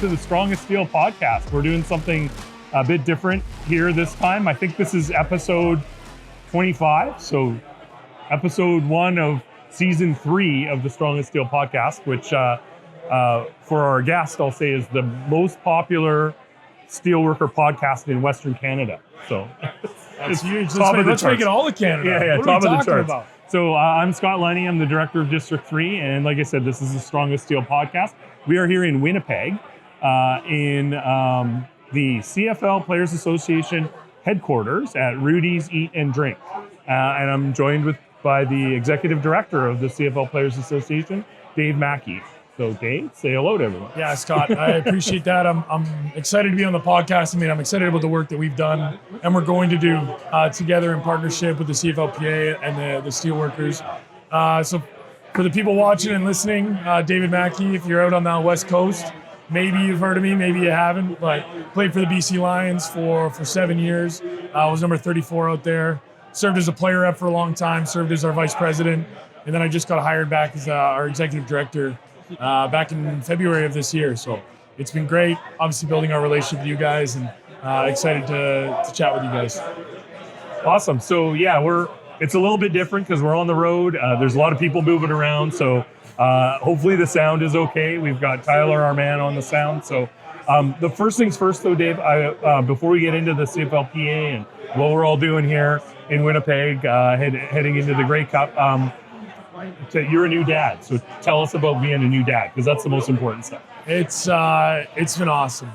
to the Strongest Steel podcast. We're doing something a bit different here this time. I think this is episode 25. So episode 1 of season 3 of the Strongest Steel podcast, which for our guest, I'll say is the most popular steelworker podcast in Western Canada. So it's huge. Let's make it all of Canada. Yeah, what top are we of the charts. about? So I'm Scott Lunny. I'm the director of District 3. And like I said, this is the Strongest Steel podcast. We are here in Winnipeg in the CFL Players Association Headquarters at Rudy's Eat and Drink. And I'm joined by the executive director of the CFL Players Association, David Mackie. So Dave, say hello to everyone. Yeah, Scott, I appreciate that. I'm excited to be on the podcast. I mean, I'm excited about the work that we've done and we're going to do together in partnership with the CFLPA and the steelworkers. So for the people watching and listening, David Mackie, if you're out on the West Coast, maybe you've heard of me, maybe you haven't, but played for the BC Lions for 7 years. I was number 34 out there. Served as a player rep for a long time, served as our vice president, and then I just got hired back as our executive director back in February of this year. So it's been great, obviously building our relationship with you guys, and excited to chat with you guys. Awesome. So yeah, it's a little bit different because we're on the road. There's a lot of people moving around. So hopefully the sound is okay. We've got Tyler, our man, on the sound. So the first things first though, Dave, before we get into the CFLPA and what we're all doing here in Winnipeg, heading into the Grey Cup, you're a new dad, so tell us about being a new dad, because that's the most important stuff. It's been awesome.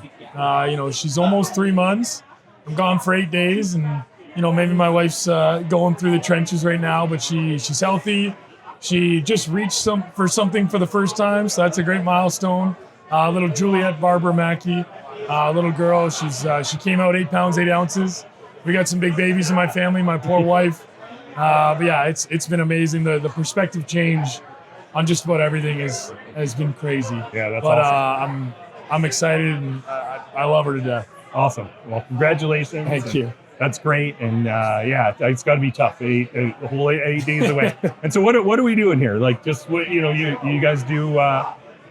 She's almost 3 months. I'm gone for 8 days, and maybe my wife's going through the trenches right now, but she's healthy. She just reached something for the first time, so that's a great milestone. Little Juliet Barbara Mackie, little girl. She came out 8 pounds 8 ounces. We got some big babies in my family. My poor wife. But yeah, it's been amazing. The perspective change on just about everything has been crazy. Yeah, that's awesome. I'm excited, and I love her to death. Awesome. Well, congratulations. Thank you. That's great, and it's got to be tough. A whole 8 days away. And so, what are we doing here? Like, just what you guys do.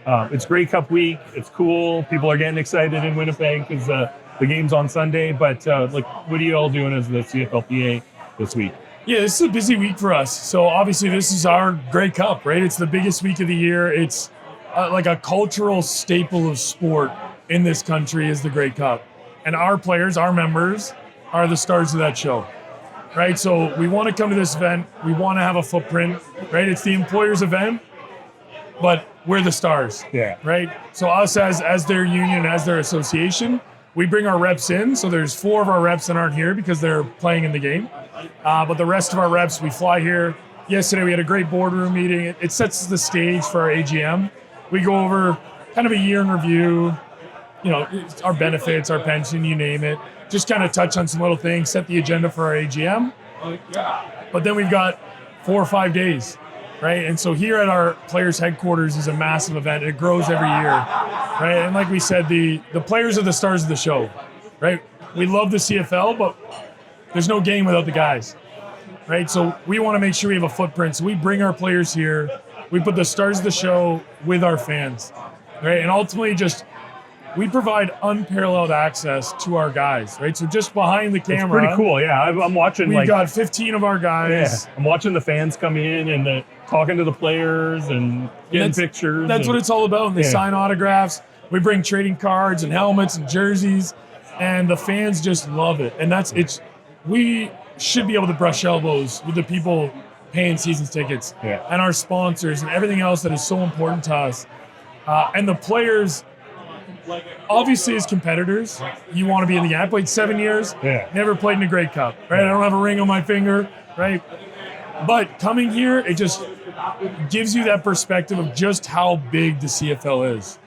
It's Grey Cup week. It's cool. People are getting excited in Winnipeg because the game's on Sunday. But what are you all doing as the CFLPA this week? Yeah, this is a busy week for us. So obviously this is our Grey Cup, right? It's the biggest week of the year. It's like a cultural staple of sport in this country is the Grey Cup. And our players, our members, are the stars of that show, right? So we want to come to this event. We want to have a footprint, right? It's the employer's event, but we're the stars, right? So us as their union, as their association, we bring our reps in. So there's 4 of our reps that aren't here because they're playing in the game. But the rest of our reps, we fly here. Yesterday, we had a great boardroom meeting. It sets the stage for our AGM. We go over kind of a year in review, our benefits, our pension, you name it. Just kind of touch on some little things, set the agenda for our AGM. But then we've got 4 or 5 days, right? And so here at our Players Headquarters is a massive event. It grows every year, right? And like we said, the players are the stars of the show, right? We love the CFL, but there's no game without the guys, right? So we want to make sure we have a footprint. So we bring our players here. We put the stars of the show with our fans, right? And ultimately we provide unparalleled access to our guys, right? So just behind the camera. It's pretty cool, yeah. I'm watching. We've got 15 of our guys. Yeah, I'm watching the fans come in and talking to the players and getting pictures. That's what it's all about. And they sign autographs. We bring trading cards and helmets and jerseys, and the fans just love it. And we should be able to brush elbows with the people paying season tickets and our sponsors and everything else that is so important to us. And the players, obviously as competitors, you want to be in the game. I played 7 years, never played in a Grey Cup, right? I don't have a ring on my finger, right? But coming here, it just gives you that perspective of just how big the CFL is,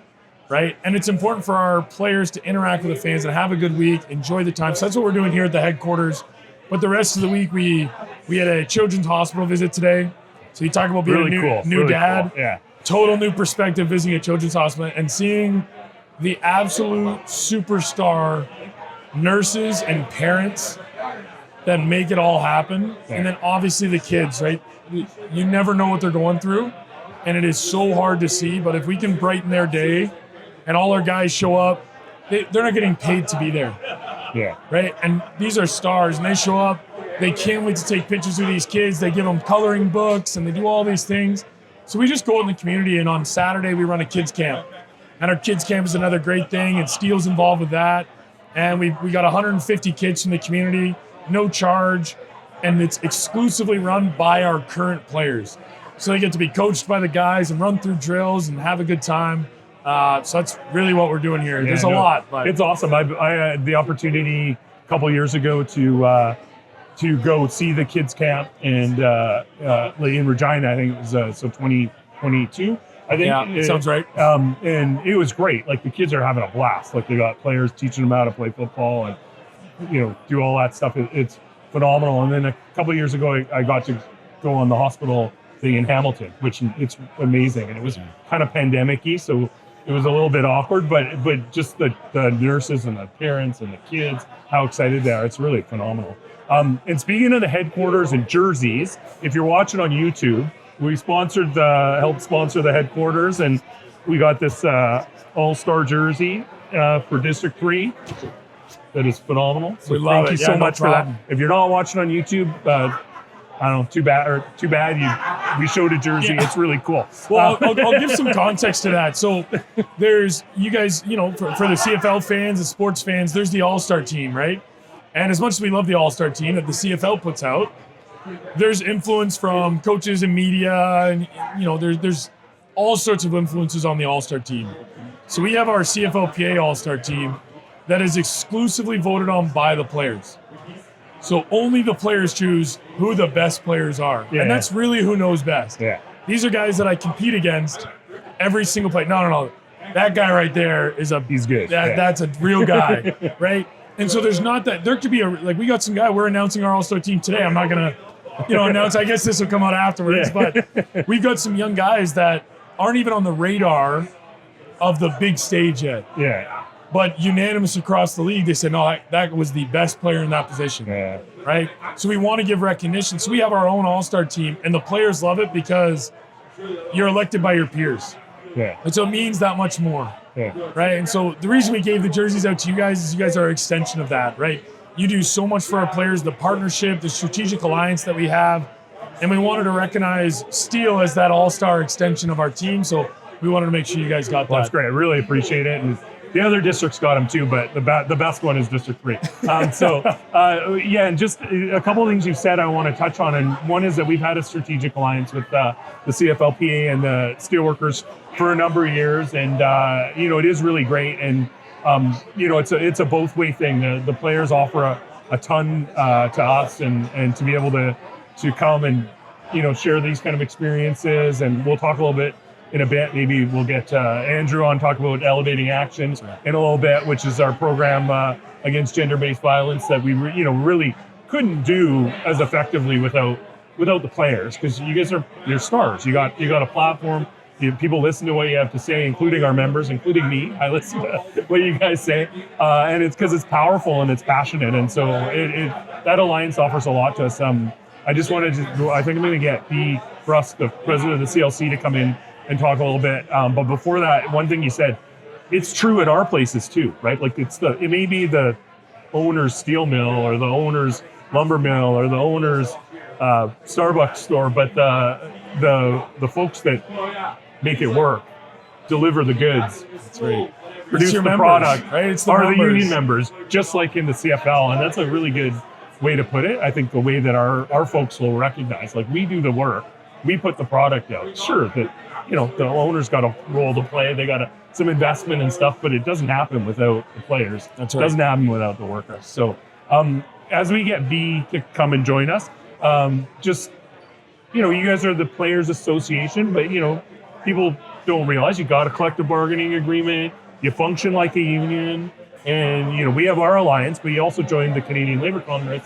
right? And it's important for our players to interact with the fans and have a good week, enjoy the time. So that's what we're doing here at the headquarters. But the rest of the week, we had a children's hospital visit today. So you talk about being a new dad. Cool. Yeah. Total new perspective visiting a children's hospital and seeing the absolute superstar nurses and parents that make it all happen. Yeah. And then obviously the kids, right? You never know what they're going through. And it is so hard to see. But if we can brighten their day and all our guys show up. They're not getting paid to be there. Yeah. Right? And these are stars, and they show up. They can't wait to take pictures with these kids. They give them coloring books, and they do all these things. So we just go in the community, and on Saturday we run a kids camp. And our kids camp is another great thing, and Steel's involved with that. And we got 150 kids from the community, no charge, and it's exclusively run by our current players. So they get to be coached by the guys and run through drills and have a good time. So that's really what we're doing here. Yeah, There's a lot. But it's awesome. I had the opportunity a couple years ago to go see the kids camp and in Regina. I think it was 2022. I think. Yeah, sounds right. And it was great. Like the kids are having a blast. Like they got players teaching them how to play football and do all that stuff. It's phenomenal. And then a couple of years ago, I got to go on the hospital thing in Hamilton, which it's amazing. And it was kind of pandemic-y, so it was a little bit awkward, but just the nurses and the parents and the kids, how excited they are. It's really phenomenal. And speaking of the headquarters and jerseys, if you're watching on YouTube, we helped sponsor the headquarters, and we got this all-star jersey for District 3. That is phenomenal. So thank you so much for that. If you're not watching on YouTube, I don't know, too bad. We showed a jersey. Yeah. It's really cool. Well, I'll give some context to that. So there's, you guys, for the CFL fans, the sports fans, there's the all-star team, right? And as much as we love the all-star team that the CFL puts out, there's influence from coaches and media, and there's all sorts of influences on the all-star team. So we have our CFLPA all-star team that is exclusively voted on by the players. So only the players choose who the best players are. Yeah. And that's really who knows best. Yeah. These are guys that I compete against every single play. No. That guy right there he's good. That's a real guy, right? And so there's not that. There could be we got some guy, we're announcing our all-star team today. I'm not going to, announce. I guess this will come out afterwards. Yeah. But we've got some young guys that aren't even on the radar of the big stage yet. Yeah. But unanimous across the league, they said, no, that was the best player in that position. Yeah. Right? So we want to give recognition. So we have our own all-star team, and the players love it because you're elected by your peers. Yeah. And so it means that much more. Yeah. Right? And so the reason we gave the jerseys out to you guys is you guys are an extension of that, right? You do so much for our players, the partnership, the strategic alliance that we have, and we wanted to recognize Steel as that all-star extension of our team, so we wanted to make sure you guys got that. That's great. I really appreciate it. And the other districts got them too, but the best one is District 3. And just a couple of things you've said I want to touch on. And one is that we've had a strategic alliance with the CFLPA and the Steelworkers for a number of years. And, it is really great. And, it's a both-way thing. The players offer a ton to us and to be able to come and, share these kind of experiences. And we'll talk a little bit in a bit. Maybe we'll get Andrew on, talk about Elevating Actions in a little bit, which is our program against gender-based violence that we really couldn't do as effectively without the players, because you guys you're stars. You got a platform. People listen to what you have to say, including our members, including me. I listen to what you guys say, and it's because it's powerful and it's passionate, and so that alliance offers a lot to us. I just wanted to. I think I'm going to get Bea Bruske, the president of the CLC, to come in and talk a little bit. But before that, one thing you said, it's true at our places too, right? Like it may be the owner's steel mill or the owner's lumber mill or the owner's Starbucks store, but the folks that make it work, deliver the goods, that's right, produce the members, product, right? It's the union members, just like in the CFL. And that's a really good way to put it. I think the way that our folks will recognize, like we do the work, we put the product out. Sure, that the owner's got a role to play. They got some investment and stuff, but it doesn't happen without the players. That's right. It doesn't happen without the workers. So as we get Bea to come and join us, you guys are the Players Association, but people don't realize you got a collective bargaining agreement. You function like a union, and we have our alliance, but you also joined the Canadian Labour Congress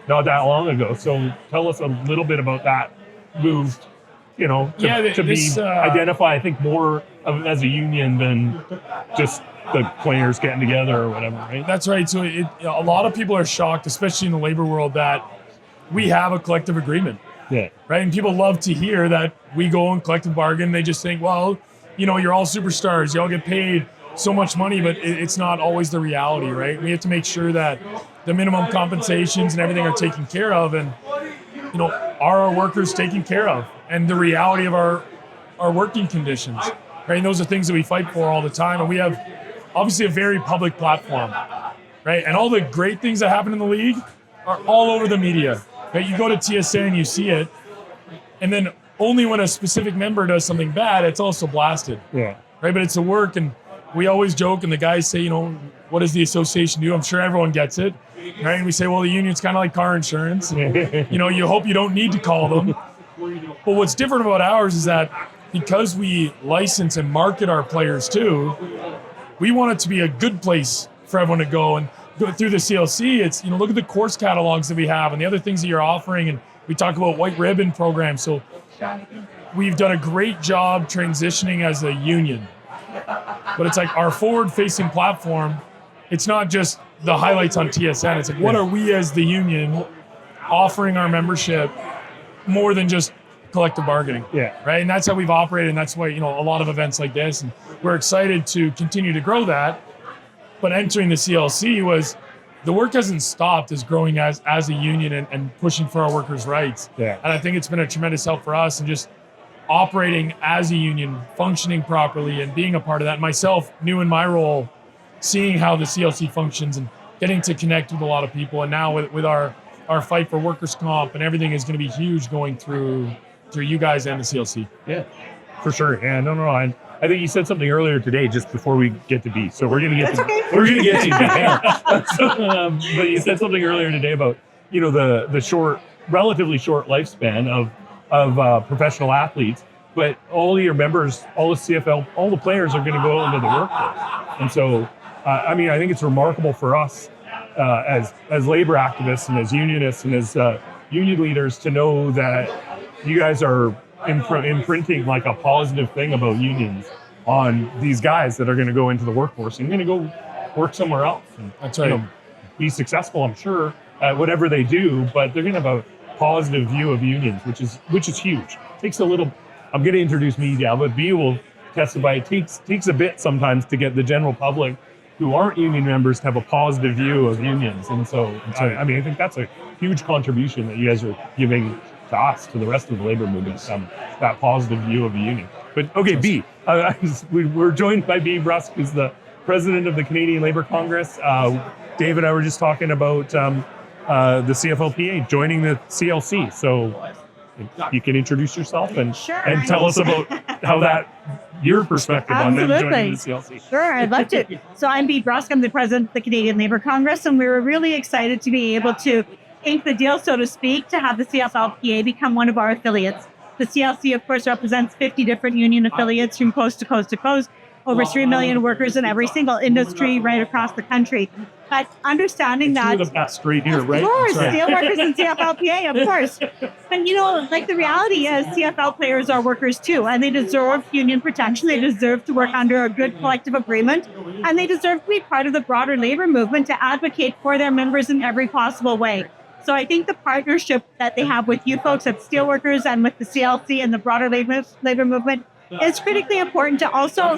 not that long ago. So tell us a little bit about that move. Identify, I think, more as a union than just the players getting together or whatever, right? That's right. So a lot of people are shocked, especially in the labor world, that we have a collective agreement. Yeah. Right. And people love to hear that we go and collective bargain. They just think, well, you're all superstars. You all get paid so much money, but it's not always the reality, right? We have to make sure that the minimum compensations and everything are taken care of, and are our workers taken care of, and the reality of our working conditions, right? And those are things that we fight for all the time, and we have obviously a very public platform, right? And all the great things that happen in the league are all over the media, right? You go to TSA and you see it, and then only when a specific member does something bad, it's also blasted. Yeah. Right, but it's a work, and we always joke, and the guys say, what does the association do? I'm sure everyone gets it, right? And we say, well, the union's kind of like car insurance. You hope you don't need to call them. But what's different about ours is that because we license and market our players too, we want it to be a good place for everyone to go. And go through the CLC, it's, look at the course catalogs that we have and the other things that you're offering. And we talk about white ribbon programs. So we've done a great job transitioning as a union. But it's like our forward-facing platform, it's not just the highlights on TSN. It's like, what are we as the union offering our membership more than just collective bargaining? Yeah. Right? And that's how we've operated, and that's why, a lot of events like this. And we're excited to continue to grow that. But entering the CLC was, the work hasn't stopped as growing as a union and pushing for our workers' rights. Yeah. And I think it's been a tremendous help for us, and just operating as a union, functioning properly, and being a part of that. Myself, new in my role, seeing how the CLC functions and getting to connect with a lot of people. And now with our fight for workers' comp and everything is going to be huge going through you guys and the CLC. Yeah, for sure. Yeah, no. I think you said something earlier today, just before we get to B. So we're going to get to B. But you said something earlier today about the relatively short lifespan of professional athletes, but all your members, all the CFL, all the players are going to go into the workforce. And so, I think it's remarkable for us as labor activists and as unionists and as union leaders to know that you guys are imprinting like a positive thing about unions on these guys that are going to go into the workforce and going to go work somewhere else. And, that's right. Be successful, I'm sure, at whatever they do, but they're going to have a positive view of unions, which is huge. Takes a little. I'm going to introduce me now, but B will testify. It takes a bit sometimes to get the general public who aren't union members to have a positive view of unions, and so I think that's a huge contribution that you guys are giving to us, to the rest of the labor movement, that positive view of the union. But okay, B, we're joined by Bea Bruske, who's the president of the Canadian Labour Congress. Dave and I were just talking about the CFLPA joining the CLC. So you can introduce yourself and tell us about how your perspective on them joining the CLC. Sure, I'd love to. So I'm Bea Bruske, I'm the president of the Canadian Labour Congress, and we were really excited to be able to ink the deal, so to speak, to have the CFLPA become one of our affiliates. The CLC, of course, represents 50 different union affiliates from coast to coast to coast, over 3 million workers in every single industry right across the country. But understanding that... You're the best right here, right? Of course, steelworkers and CFLPA, of course. But the reality is CFL players are workers too, and they deserve union protection. They deserve to work under a good collective agreement, and they deserve to be part of the broader labor movement to advocate for their members in every possible way. So I think the partnership that they have with you folks at Steelworkers and with the CLC and the broader labor movement is critically important to also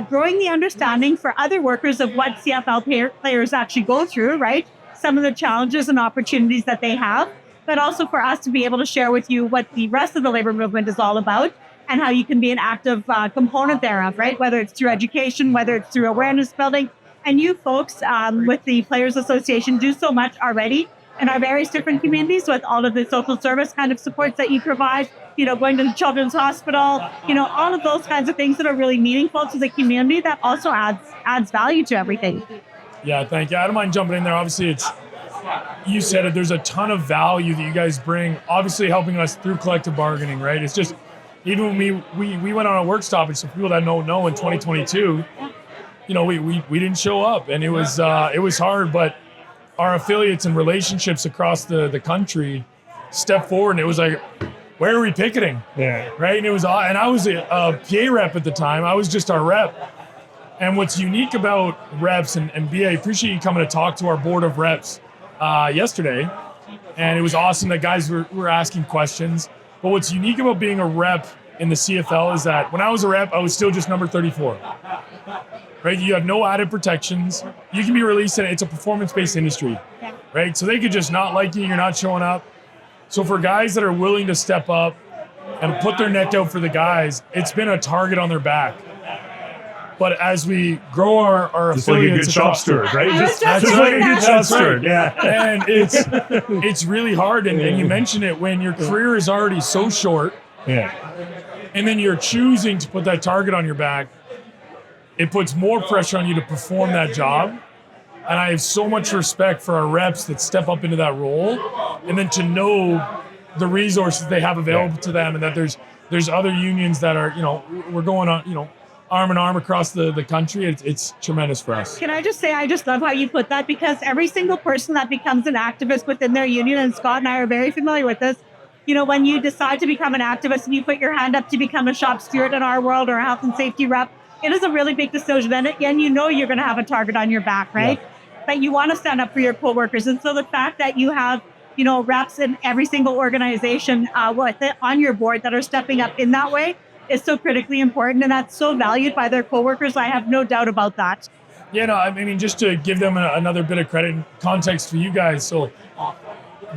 growing the understanding for other workers of what CFL players actually go through, right? Some of the challenges and opportunities that they have, but also for us to be able to share with you what the rest of the labor movement is all about and how you can be an active component thereof, right? Whether it's through education, whether it's through awareness building. And you folks with the Players Association do so much already in our various different communities with all of the social service kind of supports that you provide, going to the Children's Hospital, all of those kinds of things that are really meaningful to the community that also adds value to everything. Yeah, thank you. I don't mind jumping in there. Obviously, you said it, there's a ton of value that you guys bring, obviously helping us through collective bargaining, right? It's just, even when we went on a work stoppage, so people that don't know in 2022, we didn't show up, and it was hard, but our affiliates and relationships across the country stepped forward, and it was like, where are we picketing? Yeah. Right? And I was a PA rep at the time. I was just our rep. And what's unique about reps, and Bea, I appreciate you coming to talk to our board of reps yesterday. And it was awesome that guys were asking questions. But what's unique about being a rep in the CFL is that when I was a rep, I was still just number 34. Right? You have no added protections. You can be released, and it's a performance-based industry. Yeah. Right? So they could just not like you. You're not showing up. So for guys that are willing to step up and put their neck out for the guys, it's been a target on their back. But as we grow our Just like a affiliates good shop across- steward, right? Just Just like like a that. good shop That's right. steward, yeah. And it's really hard. And you mentioned it, when your career is already so short, Yeah. and then you're choosing to put that target on your back, it puts more pressure on you to perform that job. And I have so much respect for our reps that step up into that role, and then to know the resources they have available to them, and that there's other unions that are, we're going on, arm in arm across the country. It's tremendous for us. Can I just say, I just love how you put that, because every single person that becomes an activist within their union, and Scott and I are very familiar with this, when you decide to become an activist and you put your hand up to become a shop steward in our world, or a health and safety rep, it is a really big decision. And you're going to have a target on your back, right? Yeah. But you want to stand up for your coworkers. And so the fact that you have, reps in every single organization on your board that are stepping up in that way is so critically important. And that's so valued by their coworkers. I have no doubt about that. Yeah, no, I mean, just to give them another bit of credit and context for you guys. So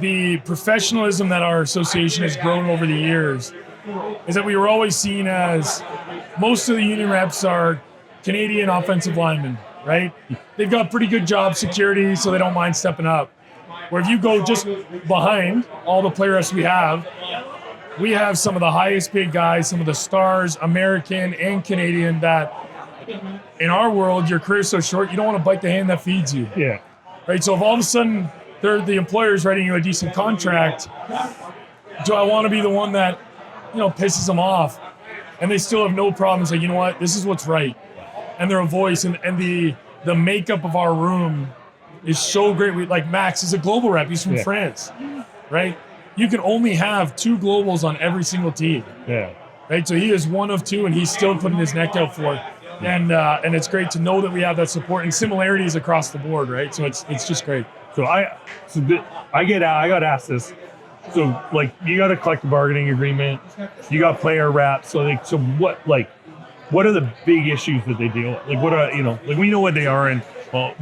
the professionalism that our association has grown over the years is that we were always seen as, most of the union reps are Canadian offensive linemen, right? They've got pretty good job security, so they don't mind stepping up. Where if you go just behind all the player reps we have some of the highest paid guys, some of the stars, American and Canadian, that in our world, your career's so short, you don't want to bite the hand that feeds you. Yeah. Right? So if all of a sudden the employer's writing you a decent contract, do I want to be the one that, pisses them off? And they still have no problem saying, you know what, this is what's right. And they're a voice, and the makeup of our room is so great. Like Max is a global rep. He's from France, right? You can only have 2 globals on every single team. Yeah. Right? So he is one of 2, and he's still putting his neck out for it. And it's great to know that we have that support and similarities across the board, right? So it's just great. So I got asked this. So you got a collective bargaining agreement, you got player reps. So what are the big issues that they deal with? What are, we know what they are in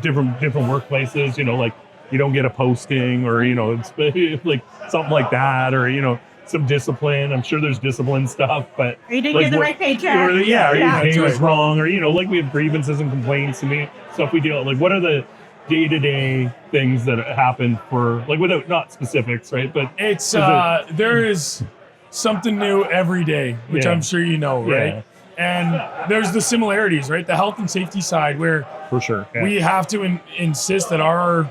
different workplaces, you don't get a posting, or, it's like something like that, or, some discipline. I'm sure there's discipline stuff, but you didn't get the right paycheck. Or your pay was right. wrong, or, we have grievances and complaints and stuff we deal with. What are the day-to-day things that happen for, without, not specifics, right? But it's there is something new every day, which I'm sure you know, right? Yeah. And there's the similarities, right? The health and safety side, where For sure. Yeah. we have to insist that our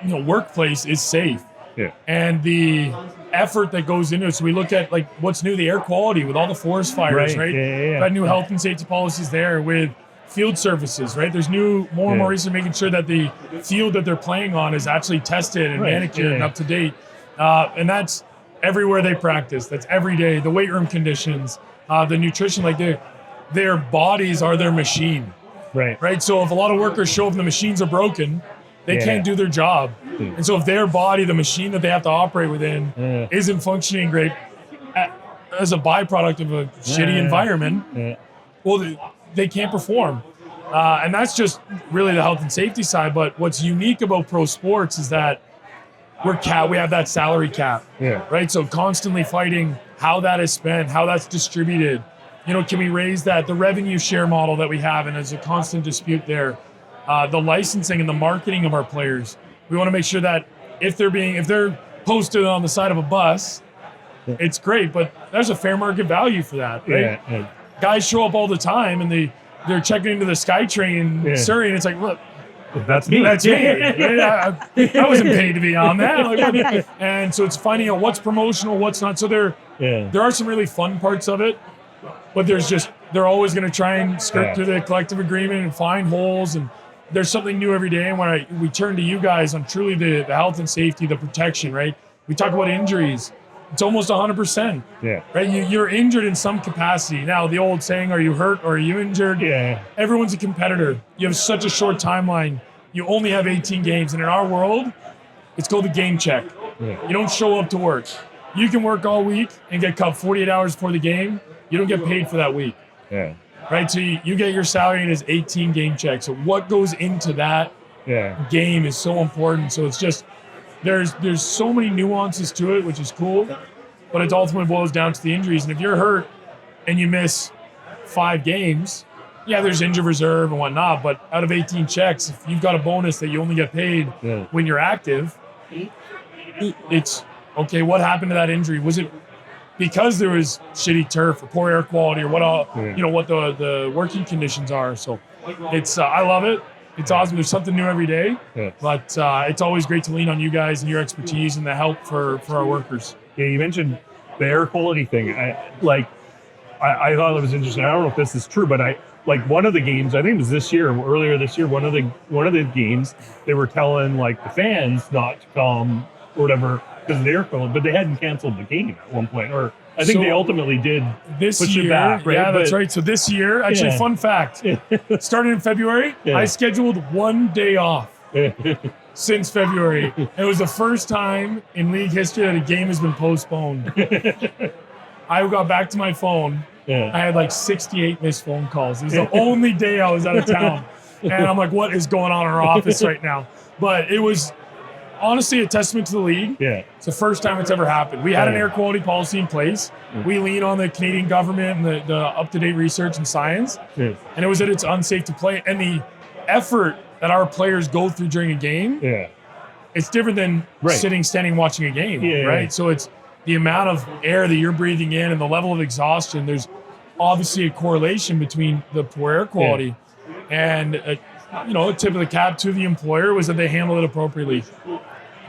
workplace is safe. Yeah. And the effort that goes into it. So we look at what's new, the air quality with all the forest fires, right? Yeah. Got new health and safety policies there with field services, right? There's more and more research making sure that the field that they're playing on is actually tested and manicured and up to date. And that's everywhere they practice. That's every day. The weight room conditions, the nutrition, their bodies are their machine. Right. So if a lot of workers show up and the machines are broken, they can't do their job. And so if their body, the machine that they have to operate within, isn't functioning great as a byproduct of a shitty environment, well, they can't perform. And that's just really the health and safety side. But what's unique about pro sports is that we have that salary cap, right? So constantly fighting how that is spent, how that's distributed. Can we raise that? The revenue share model that we have, and there's a constant dispute there. The licensing and the marketing of our players. We want to make sure that if they're posted on the side of a bus, it's great, but there's a fair market value for that, right? Yeah. Guys show up all the time, and they're checking into the SkyTrain in Surrey, and it's like, look, that's me. That's me. I wasn't paid to be on that. And so it's finding out what's promotional, what's not. So there are some really fun parts of it, but they're always going to try and skirt through the collective agreement and find holes, and there's something new every day. And when we turn to you guys on truly the health and safety, the protection, right? We talk about injuries. It's almost 100%. Yeah. Right? You're injured in some capacity. Now, the old saying, are you hurt or are you injured? Yeah. Everyone's a competitor. You have such a short timeline. You only have 18 games. And in our world, it's called the game check. Yeah. You don't show up to work. you can work all week and get cut 48 hours before the game. You don't get paid for that week. Yeah. Right? So you get your salary as 18 game checks. So what goes into that game is so important. So it's just, there's so many nuances to it, which is cool, but it ultimately boils down to the injuries. And if you're hurt and you miss 5 games, yeah, there's injured reserve and whatnot, but out of 18 checks, if you've got a bonus that you only get paid when you're active, it's, okay, what happened to that injury? Was it because there was shitty turf or poor air quality or what all, what the working conditions are? So it's, I love it. It's awesome. There's something new every day, but it's always great to lean on you guys and your expertise and the help for our workers. Yeah, you mentioned the air quality thing. I thought it was interesting. I don't know if this is true, but one of the games, I think it was earlier this year, one of the games, they were telling like the fans not to come or whatever because of the air quality, but they hadn't canceled the game at one point, or I think they ultimately did this push year, it back, right? Yeah, that's right. So this year, actually, fun fact, starting in February, I scheduled 1 day off since February. It was the first time in league history that a game has been postponed. I got back to my phone. I had like 68 missed phone calls. It was the only day I was out of town. And I'm like, what is going on in our office right now? But it was honestly a testament to the league. It's the first time it's ever happened. We had an air quality policy in place. We lean on the Canadian government and the up-to-date research and science. And it was that it's unsafe to play. And the effort that our players go through during a game, it's different than standing, watching a game, right? So it's the amount of air that you're breathing in and the level of exhaustion. There's obviously a correlation between the poor air quality and, a tip of the cap to the employer was that they handle it appropriately.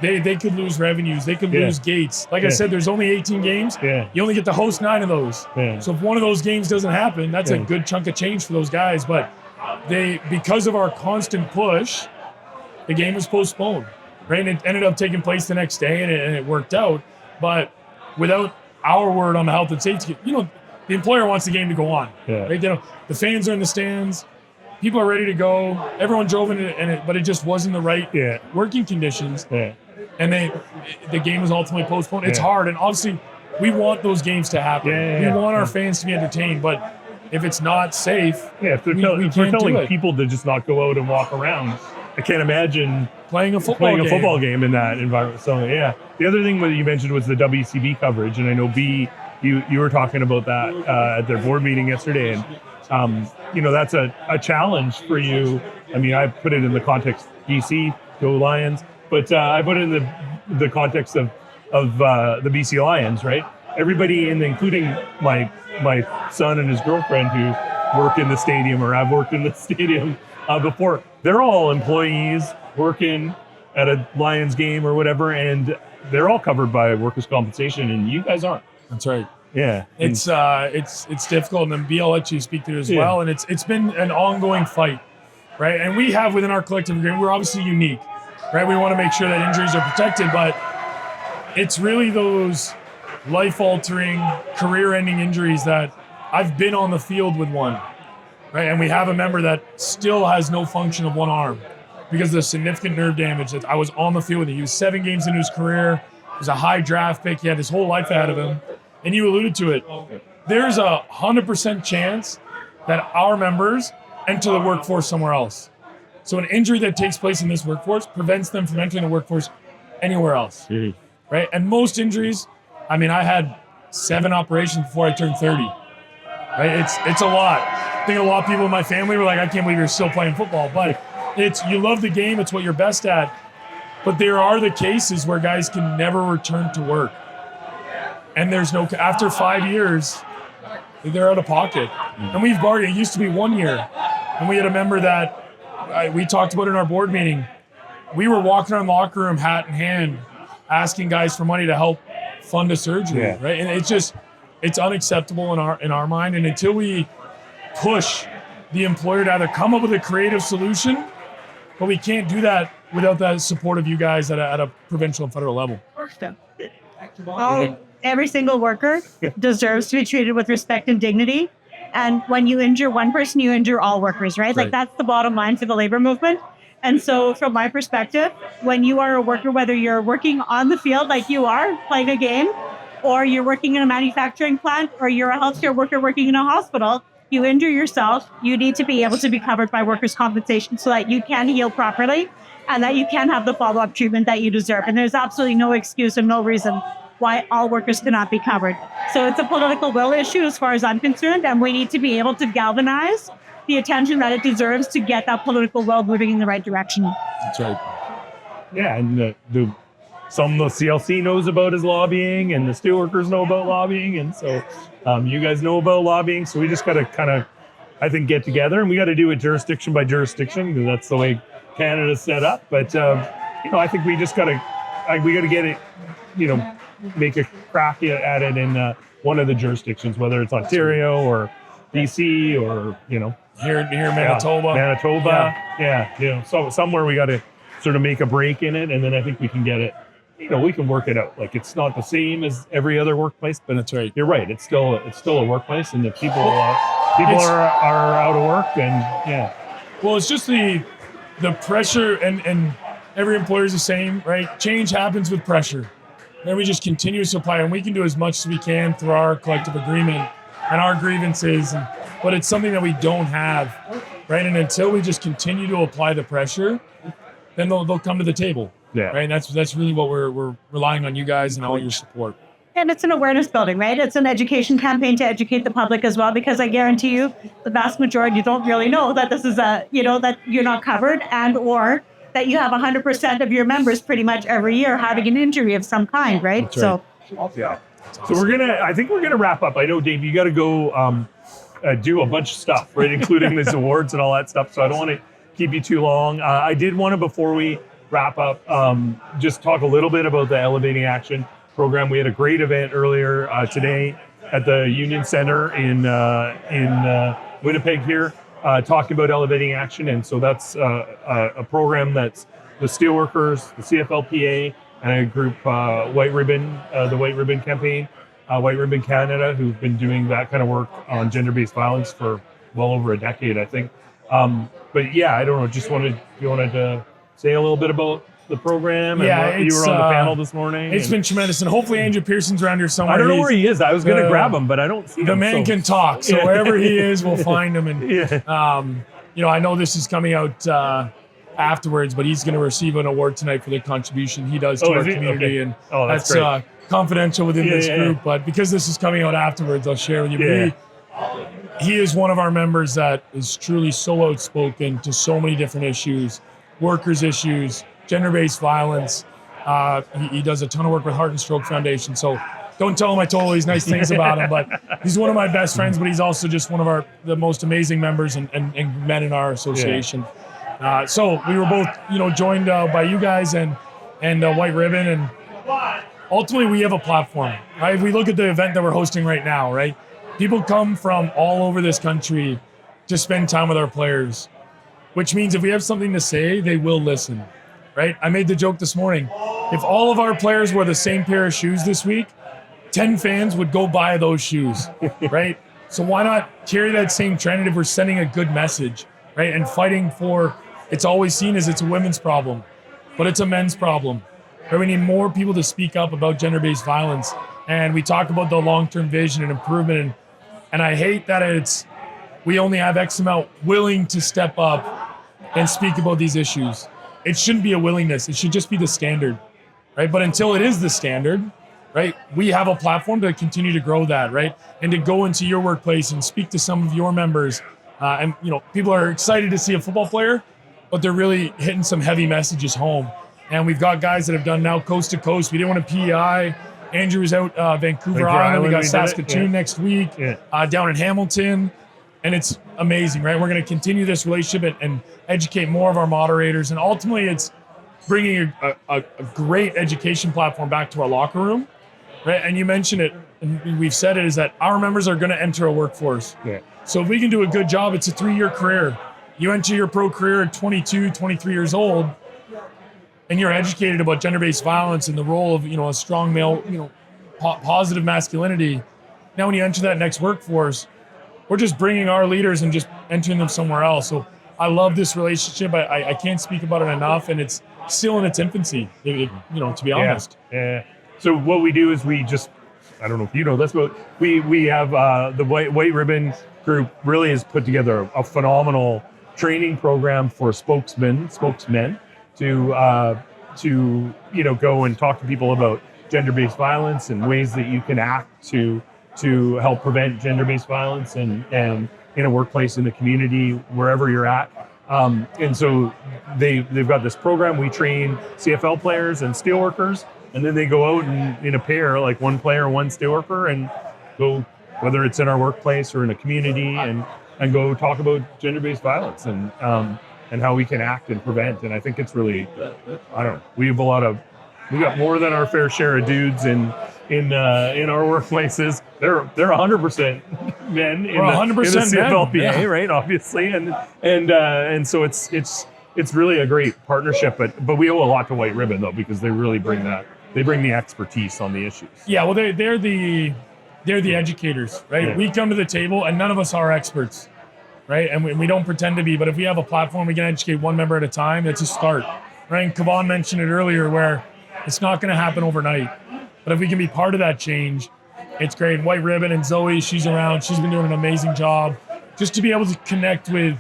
They could lose revenues. They could lose gates. Like I said, there's only 18 games. You only get to host 9 of those. So if one of those games doesn't happen, that's a good chunk of change for those guys. But because of our constant push, the game was postponed, right? And it ended up taking place the next day, and it worked out. But without our word on the health and safety, the employer wants the game to go on. Right? The fans are in the stands. People are ready to go. Everyone drove in it, but it just wasn't the right working conditions. And the game was ultimately postponed. It's hard, and obviously we want those games to happen. We want our fans to be entertained, but if it's not safe, if they're telling people to just not go out and walk around, I can't imagine playing a football game in that environment. So the other thing that you mentioned was the WCB coverage, and I know Bea, you were talking about that at their board meeting yesterday, and that's a challenge for you. I mean, I put it in the context BC, go Lions, but I put it in the context of the BC Lions, right? Everybody, including my son and his girlfriend who work in the stadium, or I've worked in the stadium before, they're all employees working at a Lions game or whatever, and they're all covered by workers' compensation, and you guys aren't. That's right. Yeah, it's difficult, and then Bea, I'll let you speak to it as well. And it's been an ongoing fight, right? And we have within our collective agreement, we're obviously unique, right? We want to make sure that injuries are protected, but it's really those life-altering, career-ending injuries that I've been on the field with one, right? And we have a member that still has no function of one arm because of the significant nerve damage that I was on the field with. He was 7 games into his career. He was a high draft pick. He had his whole life ahead of him. And you alluded to it. There's 100% chance that our members enter the workforce somewhere else. So an injury that takes place in this workforce prevents them from entering the workforce anywhere else, right? And most injuries, I mean, I had 7 operations before I turned 30, right? It's a lot. I think a lot of people in my family were like, I can't believe you're still playing football. But you love the game. It's what you're best at. But there are the cases where guys can never return to work. And after 5 years, they're out of pocket. And we've bargained. It used to be 1 year. And we had a member that we talked about in our board meeting. We were walking around the locker room, hat in hand, asking guys for money to help fund a surgery, right? And it's unacceptable in our mind. And until we push the employer to either come up with a creative solution, but we can't do that without the support of you guys at a provincial and federal level. Every single worker deserves to be treated with respect and dignity. And when you injure one person, you injure all workers, right? Like that's the bottom line for the labor movement. And so from my perspective, when you are a worker, whether you're working on the field like you are, playing a game, or you're working in a manufacturing plant, or you're a healthcare worker working in a hospital, you injure yourself, you need to be able to be covered by workers' compensation so that you can heal properly and that you can have the follow-up treatment that you deserve. And there's absolutely no excuse and no reason why all workers cannot be covered. So it's a political will issue as far as I'm concerned, and we need to be able to galvanize the attention that it deserves to get that political will moving in the right direction. That's right. Yeah, and some of the CLC knows about is lobbying, and the steelworkers know about lobbying, and so you guys know about lobbying. So we just got to kind of, I think, get together, and we got to do it jurisdiction by jurisdiction, because that's the way Canada's set up. But I think we just got to get it, make a crack at it in one of the jurisdictions, whether it's Ontario or BC or here in Manitoba. So somewhere we got to sort of make a break in it, and then I think we can get it. We can work it out. Like, it's not the same as every other workplace, but that's right. You're right. It's still a workplace, and the people are out of work, and yeah. Well, it's just the pressure, and every employer is the same, right? Change happens with pressure. Then we just continue to supply, and we can do as much as we can through our collective agreement and our grievances, but it's something that we don't have, right? And until we just continue to apply the pressure, then they'll come to the table. Yeah. Right. And that's really what we're relying on you guys and all your support. And it's an awareness building, right? It's an education campaign to educate the public as well, because I guarantee you the vast majority don't really know that this is that you're not covered, and or that you have 100% of your members pretty much every year having an injury of some kind, right? That's right. So yeah. So I think we're gonna wrap up. I know, Dave, you got to go do a bunch of stuff, right, including these awards and all that stuff. So I don't want to keep you too long. I did want to, before we wrap up, just talk a little bit about the Elevating Action program. We had a great event earlier today at the Union Center in Winnipeg here, talking about Elevating Action. And so that's a program that's the steelworkers, the CFLPA, and a group, White Ribbon, the White Ribbon Campaign, White Ribbon Canada, who've been doing that kind of work on gender-based violence for well over a decade, I think. But yeah, I don't know, you wanted to say a little bit about the program? And you were on the panel this morning. It's been tremendous, and hopefully Andrew Pearson's around here somewhere. I don't know where he is. I was going to grab him, but I don't see him. The man can talk, so wherever he is, we'll find him. And I know this is coming out afterwards, but he's going to receive an award tonight for the contribution he does to our community, and that's confidential within this group. But because this is coming out afterwards, I'll share with you. Yeah. He is one of our members that is truly so outspoken to so many different issues. Workers' issues, gender-based violence. He does a ton of work with Heart and Stroke Foundation. So don't tell him I told all these nice things about him, but he's one of my best friends, but he's also just one of the most amazing members and men in our association. So we were both, joined by you guys and White Ribbon, and ultimately we have a platform, right? If we look at the event that we're hosting right now, right? People come from all over this country to spend time with our players, which means if we have something to say, they will listen, right? I made the joke this morning. If all of our players wore the same pair of shoes this week, 10 fans would go buy those shoes, right? So why not carry that same trend if we're sending a good message, right? And fighting for, it's always seen as it's a women's problem, but it's a men's problem. Right? We need more people to speak up about gender-based violence. And we talk about the long-term vision and improvement. And I hate that we only have X amount willing to step up and speak about these issues. It shouldn't be a willingness. It should just be the standard, right? But until it is the standard, right, we have a platform to continue to grow that, right? And to go into your workplace and speak to some of your members. And people are excited to see a football player, but they're really hitting some heavy messages home. And we've got guys that have done now coast to coast. We didn't want a PEI. Andrew is out Vancouver Island. We got Saskatoon next week, down in Hamilton. And it's amazing, right? We're going to continue this relationship and educate more of our moderators. And ultimately, it's bringing a great education platform back to our locker room, right? And you mentioned it, and we've said it, is that our members are going to enter a workforce. Yeah. So if we can do a good job, it's a 3-year career. You enter your pro career at 22, 23 years old, and you're educated about gender-based violence and the role of, a strong male, positive masculinity. Now, when you enter that next workforce, we're just bringing our leaders and just entering them somewhere else. So I love this relationship. I can't speak about it enough, and it's still in its infancy, to be honest. Yeah. So what we do is we just I don't know if you know this, but we have the White Ribbon group really has put together a phenomenal training program for spokesmen to go and talk to people about gender-based violence and ways that you can act to help prevent gender-based violence and in a workplace, in the community, wherever you're at. And so they've got this program. We train CFL players and steelworkers, and then they go out and in a pair, like one player, one steelworker, and go, whether it's in our workplace or in a community, and go talk about gender-based violence and how we can act and prevent. And I think it's really, I don't know, we got more than our fair share of dudes in our workplaces. They're 100% men in the 100% CFLPA, men. Yeah. right? Obviously, and so it's really a great partnership. But we owe a lot to White Ribbon though, because they really bring the expertise on the issues. Yeah, well, they're the educators, right? Yeah. We come to the table, and none of us are experts, right? And we don't pretend to be. But if we have a platform, we can educate one member at a time. It's a start, right? And Kavan mentioned it earlier, where it's not going to happen overnight. But if we can be part of that change, it's great. White Ribbon and Zoe, she's around. She's been doing an amazing job just to be able to connect with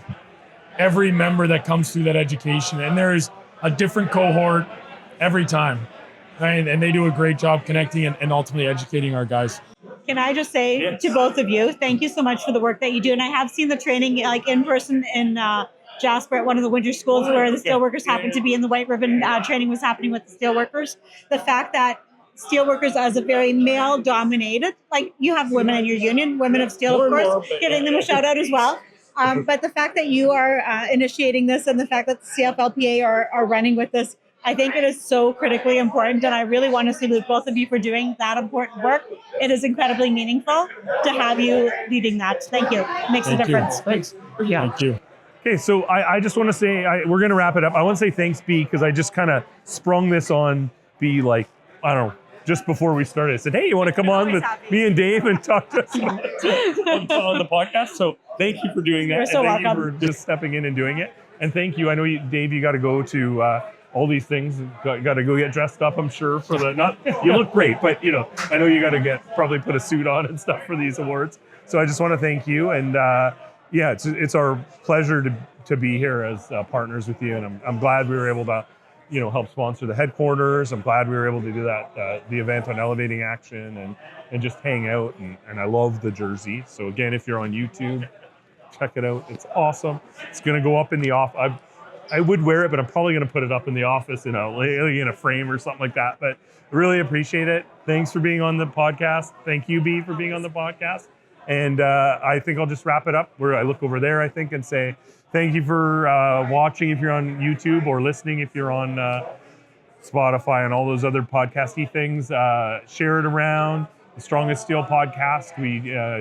every member that comes through that education. And there's a different cohort every time, right? And they do a great job connecting and ultimately educating our guys. Can I just say to both of you, thank you so much for the work that you do. And I have seen the training like in person in Jasper at one of the winter schools where the steelworkers happened to be, in the White Ribbon training was happening with the steelworkers. The fact that steelworkers as a very male dominated, like you have women in your union, women of steel, of course, giving them a shout out as well. But the fact that you are initiating this and the fact that the CFLPA are running with this, I think it is so critically important. And I really want to salute both of you for doing that important work. It is incredibly meaningful to have you leading that. Thank you. It makes a difference. Thanks. Yeah. Thank you. Okay, so I just want to say, we're going to wrap it up. I want to say thanks, Bea, because I just kind of sprung this on Bea, like, I don't know, just before we started. I said, hey, you want to come on with me and Dave and talk to us about on the podcast? So thank you for doing that. You're so and thank welcome. you for just stepping in and doing it. And thank you. I know, Dave, you got to go to all these things. Got to go get dressed up, I'm sure, for you look great, but, I know you got to probably put a suit on and stuff for these awards. So I just want to thank you. And it's our pleasure to be here as partners with you. And I'm glad we were able to help sponsor the headquarters. I'm glad we were able to do that, the event on Elevating Action and just hang out. And I love the jersey. So again, if you're on YouTube, check it out. It's awesome. It's going to go up in the office. I would wear it, but I'm probably going to put it up in the office in a frame or something like that. But I really appreciate it. Thanks for being on the podcast. Thank you, Bea, for being on the podcast. And I think I'll just wrap it up where I look over there, I think, and say thank you for watching if you're on YouTube, or listening if you're on Spotify and all those other podcasty things. Share it around. The Strongest Steel podcast. We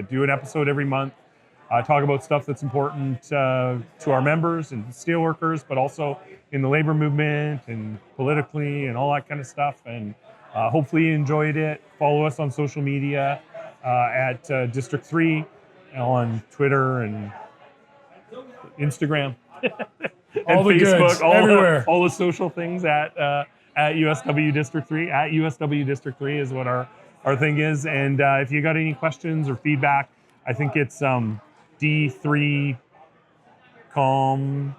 do an episode every month. Talk about stuff that's important to our members and steelworkers, but also in the labor movement and politically and all that kind of stuff. And hopefully you enjoyed it. Follow us on social media at District 3 on Twitter and Instagram and All the Facebook, goods, everywhere. all the social things at USW District 3. At USW District 3 is what our thing is. And if you got any questions or feedback, I think it's D3 comms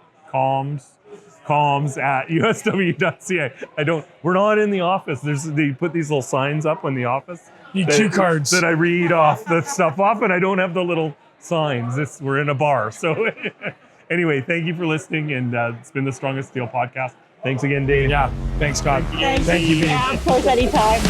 at usw.ca. We're not in the office. They put these little signs up in the office. Cue cards. That I read off the stuff off, and I don't have the little signs. We're in a bar. So anyway, thank you for listening, and it's been the Strongest Steel podcast. Thanks again, Dave. Yeah. Thanks, Scott. Thank you, Bea. Of course, anytime.